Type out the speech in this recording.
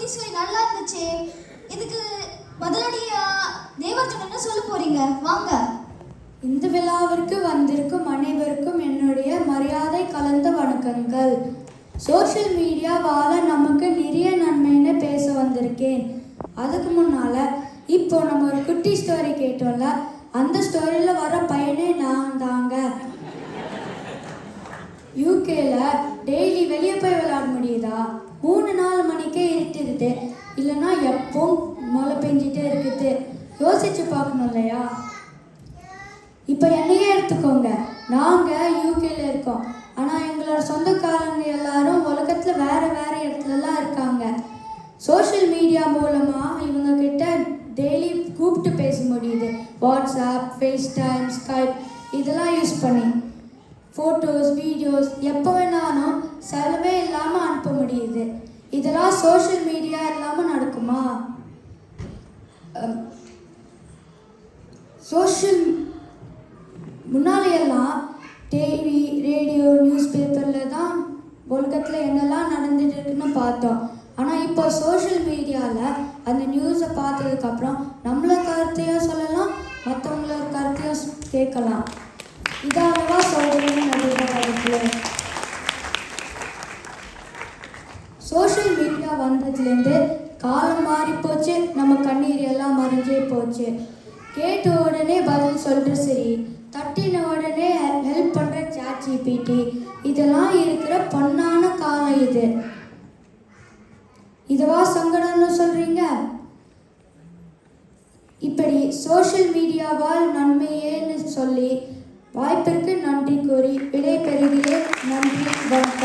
குட்டி ஸ்டோரி நல்லா இருந்துச்சு. இதுக்கு பதிலடியா தேவர்ஜன் என்ன சொல்ல போறீங்க? வாங்க. இந்த விழாவிற்கு வந்திருக்கும் அனைவருக்கும் என்னுடைய மரியாதை கலந்த வணக்கங்கள். சோஷியல் மீடியாவால் நமக்கு நிறைய நன்மைன்னு பேச வந்திருக்கேன். அதுக்கு முன்னால் இப்போ நம்ம ஒரு குட்டி ஸ்டோரி கேட்டோம்ல, அந்த ஸ்டோரியில் வர பையனே நான் தாங்க. யூகேல டெய்லி வெளியே போய் விளையாட முடியுதா? 3-4 மணிக்கே இருட்டுது, இல்லைன்னா எப்போ மழை பெஞ்சிட்டே இருக்குது. யோசிச்சு பார்க்கணும் இல்லையா? இப்போ என்னையே எடுத்துக்கோங்க. நாங்கள் யூகேல இருக்கோம், ஆனால் எங்களோட சொந்தக்காரங்க எல்லாரும் உலகத்தில் வேறு வேறு இடத்துலலாம் இருக்காங்க. சோஷியல் மீடியா மூலமாக இவங்கக்கிட்ட டெய்லி கூப்பிட்டு பேச முடியுது. வாட்ஸ்அப், ஃபேஸ்டைம், ஸ்கைப் இதெல்லாம் யூஸ் பண்ணி ஃபோட்டோஸ், வீடியோஸ் எப்போ வேணாலும் செலவே இல்லாமல் அனுப்ப முடியுது. இதெல்லாம் சோஷியல் மீடியா இல்லாமல் நடக்குமா? முன்னாடியெல்லாம் டிவி, ரேடியோ, நியூஸ் பேப்பரில் தான் உலகத்தில் என்னெல்லாம் நடந்துட்டு இருக்குன்னு பார்த்தோம். ஆனால் இப்போ சோஷியல் மீடியாவில் அந்த நியூஸை பார்த்ததுக்கப்புறம் நம்மளோட கருத்தையும் சொல்லலாம், மற்றவங்களோட கருத்தையும் கேட்கலாம். இதாகவா சொல்கிறேன்னு நடுவில் சோஷியல் மீடியா வந்ததுலேருந்து காலம் மாறி போச்சு, நம்ம கண்ணீர் எல்லாம் மறைஞ்சே போச்சு. கேட்ட உடனே பதில் சொல்கிற சரி, தட்டின உடனே ஹெல்ப் பண்ணுற ChatGPT இதெல்லாம் இருக்கிற பொன்னான காலம் இது. இதுவா சங்கடம்னு சொல்கிறீங்க? இப்படி சோஷியல் மீடியாவால் நன்மையேன்னு சொல்லி வாய்ப்பிற்கு நன்றி கூறி விடை பெறுகிறேன். நன்றி, வணக்கம்.